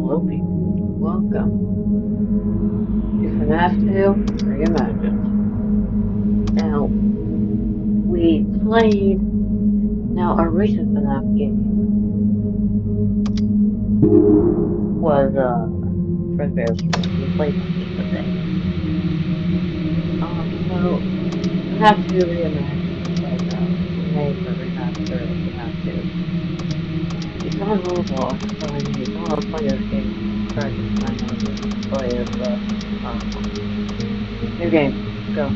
Hello people, welcome to FNAF 2 Reimagined. Now, we played, our recent FNAF game was, Fredbear's Dream. We played that yesterday. So, FNAF 2 Reimagined is like a remake or remaster of FNAF 2. It's on Roblox, so I mean, if you want to play this game, try to sign up and play it, but, new game, go.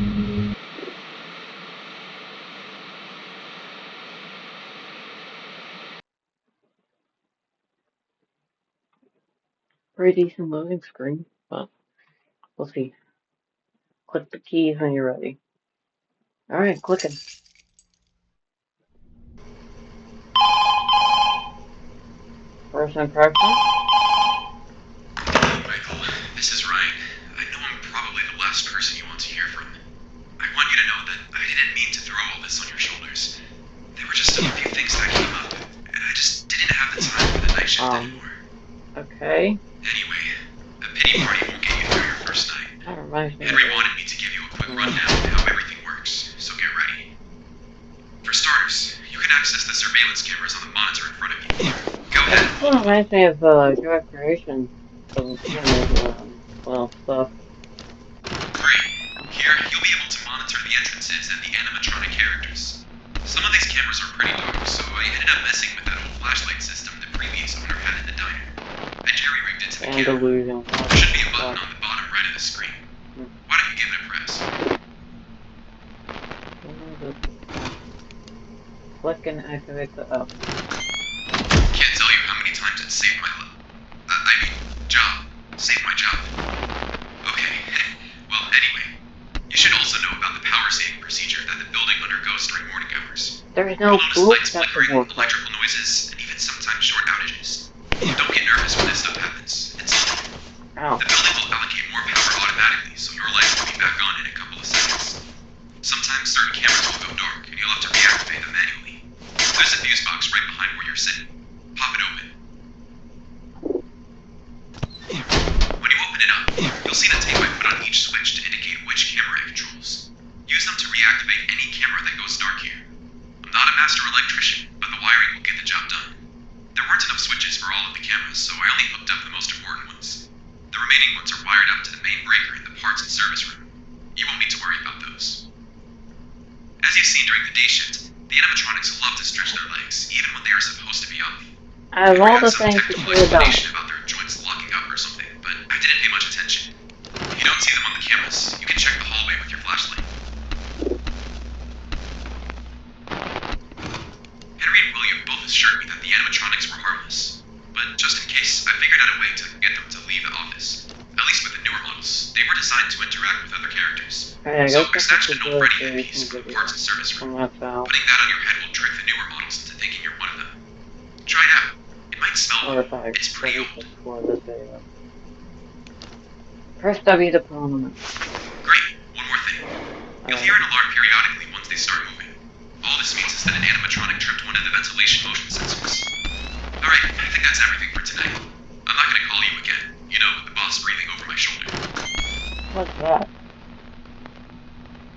Pretty decent loading screen, but we'll see. Click the keys when you're ready. Alright, clicking. First impression? Michael, this is Ryan. I know I'm probably the last person you want to hear from. I want you to know that I didn't mean to throw all this on your shoulders. There were just a few things that came up, and I just didn't have the time for the night shift anymore. Okay. Anyway, a pity party won't get you through your first night. That reminds me. Henry wanted me to give you a quick rundown of how everything works, so get ready. For starters, you can access the surveillance cameras on the monitor in front of you. Go ahead. That reminds me of Joy Creation. Stuff. Great. Here, you'll be able to monitor the entrances and the animatronic characters. Some of these cameras are pretty dark, so I ended up messing with that old flashlight system the previous owner had in the diner. I jerry-rigged it to the camera. There should be a button on the bottom right of the screen. Why don't you give it a press? Click and activate the up. Can't tell you how many times it saved my job. Saved my job. Okay. Well, anyway, you should also know about the power saving procedure that the building undergoes during morning hours. There is no You'll notice lights flickering, electrical noises, and even sometimes short outages. Don't get nervous when this stuff happens. It's Ow. The building will allocate more power automatically, so your lights will be back on in a couple of seconds. Sometimes certain cameras will go dark, and you'll have to reactivate them manually. There's a fuse box right behind where you're sitting. Pop it open. When you open it up, you'll see the tape I put on each switch to indicate which camera it controls. Use them to reactivate any camera that goes dark here. I'm not a master electrician, but the wiring will get the job done. There weren't enough switches for all of the cameras, so I only hooked up the most important ones. The remaining ones are wired up to the main breaker in the parts and service room. You won't need to worry about those. As you've seen during the day shift, the animatronics love to stretch their legs, even when they are supposed to be off. I have all the things to should have done. About their joints locking up or something, but I didn't pay much attention. If you don't see them on the cameras, you can check the hallway with your flashlight. Henry and William both assured me that the animatronics were harmless, but just in case, I figured out a way to get them to leave the office. At least with the newer models, they were designed to interact with other characters. So I snatched an old Freddy headpiece from the parts and service room. Putting that on your head will trick the newer models into thinking you're one of them. Try it out. It might smell old. It's pretty old. Press W to put on them. Great. One more thing. You'll hear an alarm periodically once they start moving. All this means is that an animatronic tripped one of the ventilation motion sensors. Alright, I think that's everything for tonight. I'm not gonna call you again. You know, with the boss breathing over my shoulder. What's that?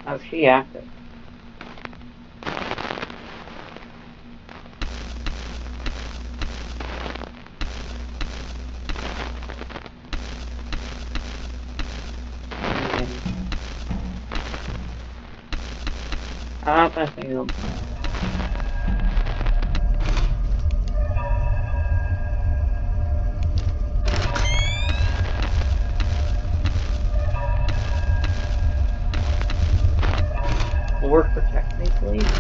Oh, she acted. I see them. Lord, protect me, please.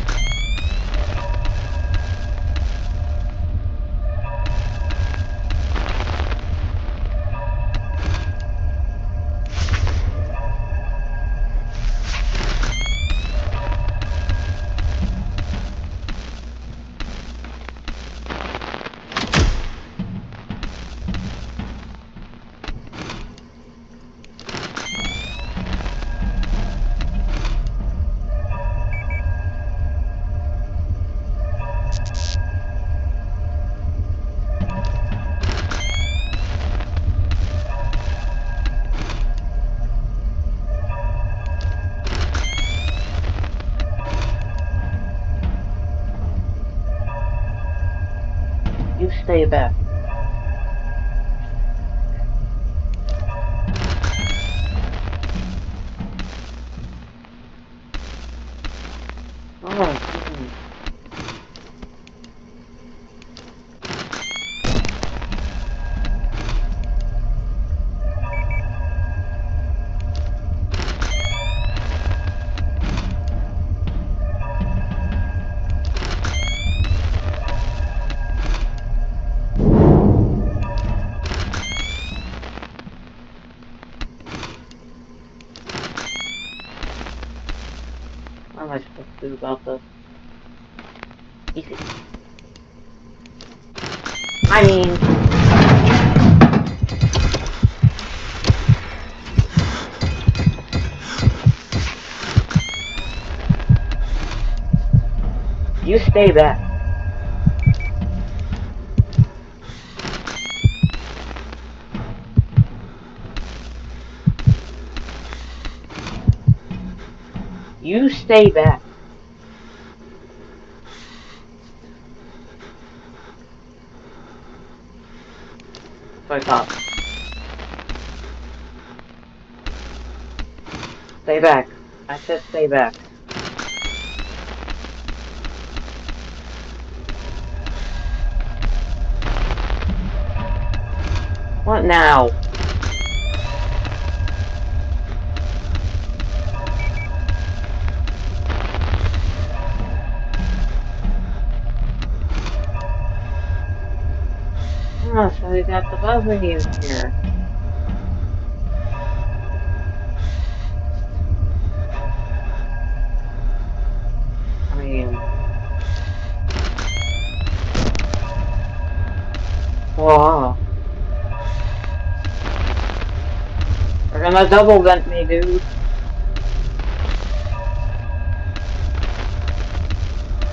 stay back. Oh, what am I supposed to do about this? Easy. I mean... You stay back. You stay back. So I thought. Stay back. I said stay back. What now? Oh, so we got the both of you here. I mean... Whoa. They're gonna double vent me, dude.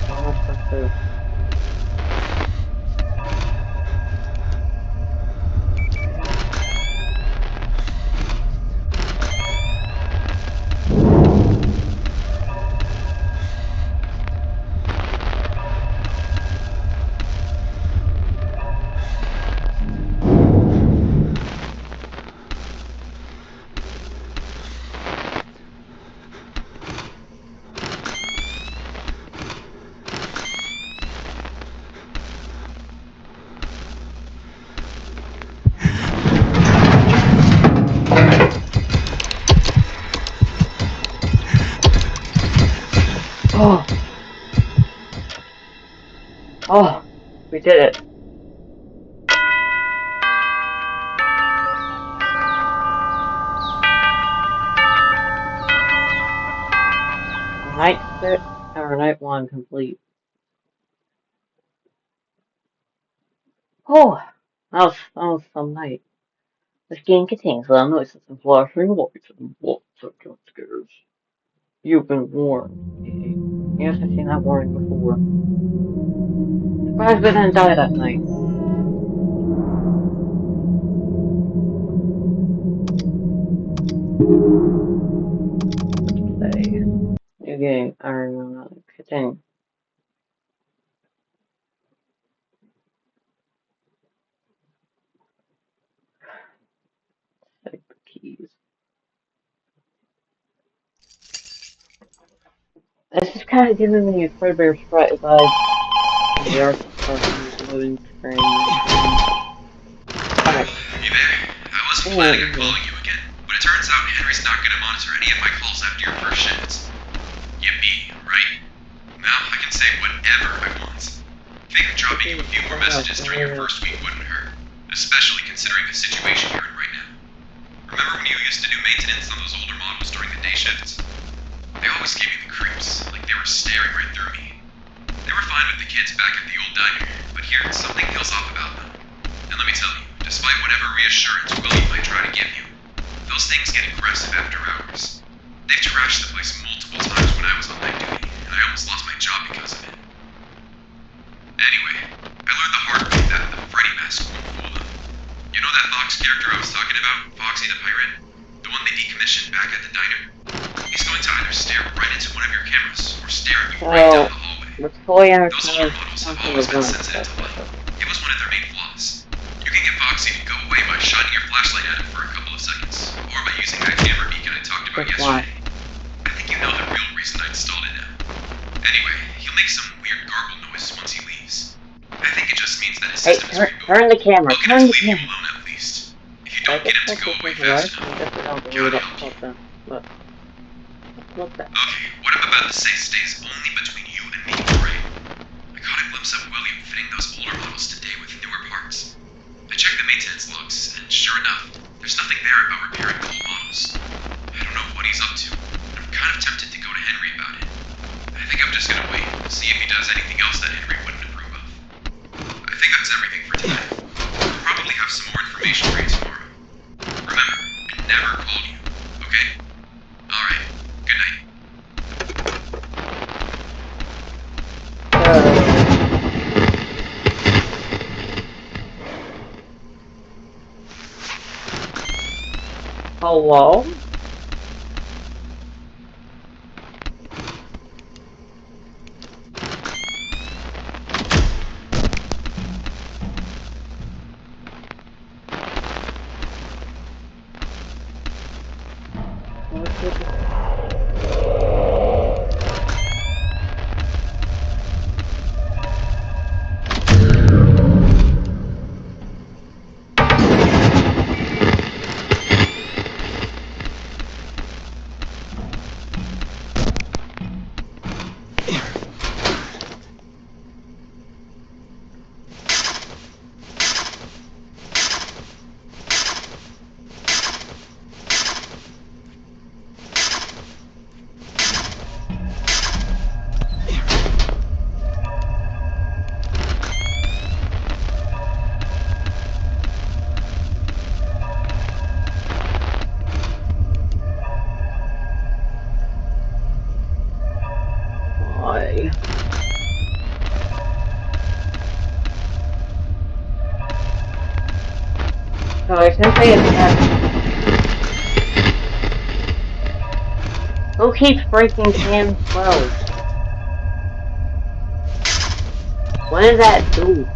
What am I supposed to do? Oh! Oh! We did it. Night 1 complete. Oh! That was some night. This game contains loud noises and flashing lights and lots of jump scares. You've been warned. Yes, I've seen that warning before. Surprised we didn't die that night. Let's play. New game. Continue. Type keys. This is kind of giving me a Fredbear's Fright vibe. The artist person loading screen. Alright. You there? I wasn't planning on calling you again, but it turns out Henry's not going to monitor any of my calls after your first shift. Yippee, right? Now I can say whatever I want. Figured dropping you a few more messages during your first week wouldn't hurt, especially considering the situation you're in right now. Remember when you used to do maintenance on those older models during the day shifts? They always gave me the creeps, like they were staring right through me. They were fine with the kids back at the old diner, but here, something feels off about them. And let me tell you, despite whatever reassurance Willie might try to give you, those things get aggressive after hours. They've trashed the place multiple times when I was on night duty, and I almost lost my job because of it. Anyway, I learned the hard way that the Freddy mask won't fool them. You know that Fox character I was talking about, Foxy the Pirate? The one they decommissioned back at the diner? He's going to either stare right into one of your cameras, or stare at you right down the hallway. Let's fully Those older models have always been sensitive to light. It was one of their main flaws. shining your flashlight at him for a couple of seconds, or by using that camera beacon I talked about That's why. yesterday. I think you know the real reason I installed it now. Anyway, he'll make some weird gargle noises once he leaves. I think it just means that his Hey, system is rebooted. turn the camera. I'll get Turn him the to leave you camera. alone at least. If you I don't get him to guess go that's away his work. fast I enough, guess I don't gotta delete it. help you. Hold on. Look. Look that. Okay, what I'm about to say stays only between you and me, alright? I caught a glimpse of William fitting those older models today with newer parts. I checked the maintenance logs, and sure enough, there's nothing there about repairing the old models. I don't know what he's up to, and I'm kind of tempted to go to Henry about it. I think I'm just gonna wait, see if he does anything else that Henry wouldn't approve of. I think that's everything for tonight. I'll probably have some more information for you tomorrow. Remember, I never called you, okay? Alright, good night. Hello? So I can say it's who keeps breaking cans closed? What does that do?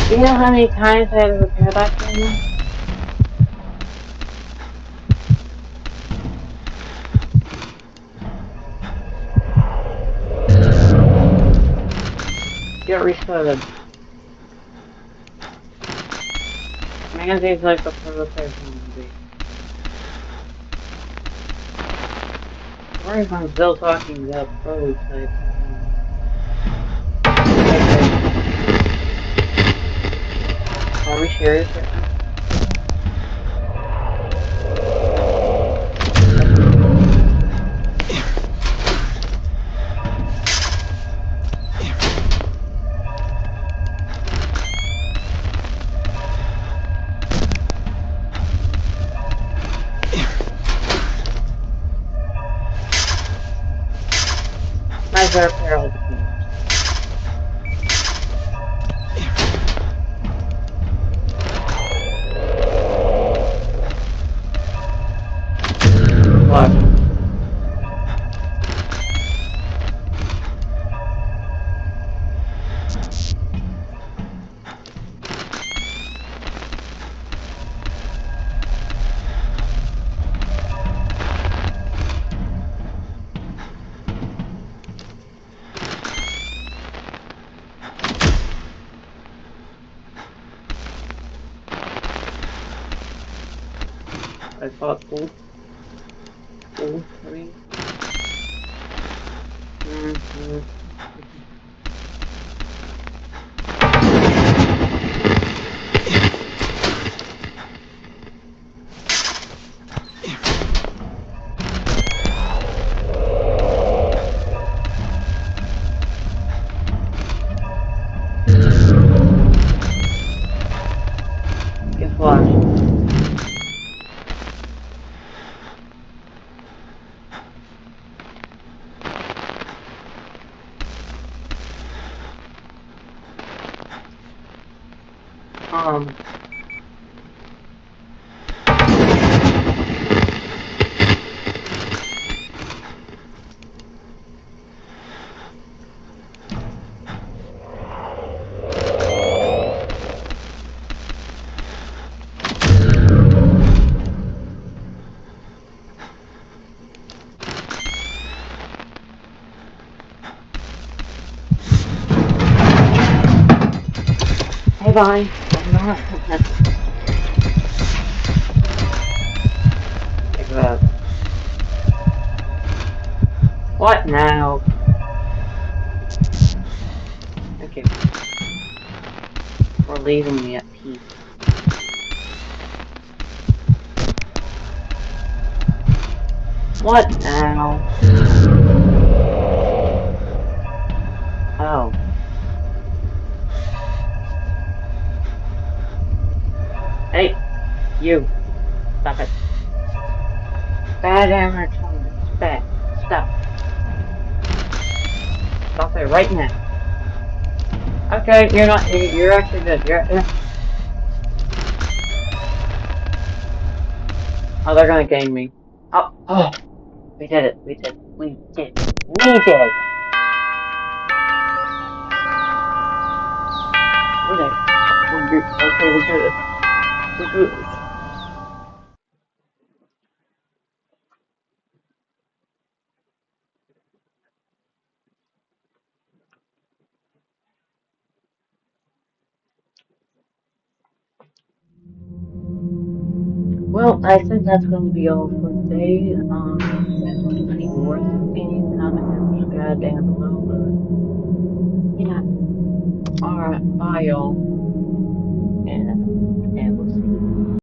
Do you know how many times I had to repair that camera? Get restarted. Magazine's like the prototype movie. Or if I'm still talking about prototype. Okay. Are we serious right now? Might as well repair all the cameras. What? I thought so. Oh, I mean. Hey, bye. I'm not. Take that. What now? Okay. For leaving me at peace. What now? Oh. Hey, you. Stop it. Bad animatronics. Bad. Stop. Stop it right now. Okay, you're not. You're actually good. Oh, they're gonna gang me. Oh. We did it. We did. We did. We did. We did. We're good. Okay, we're good. We're good. Well, I think that's going to be all for today. If you guys want to see more of this game, comment and subscribe down below. But yeah. All right. Bye, y'all.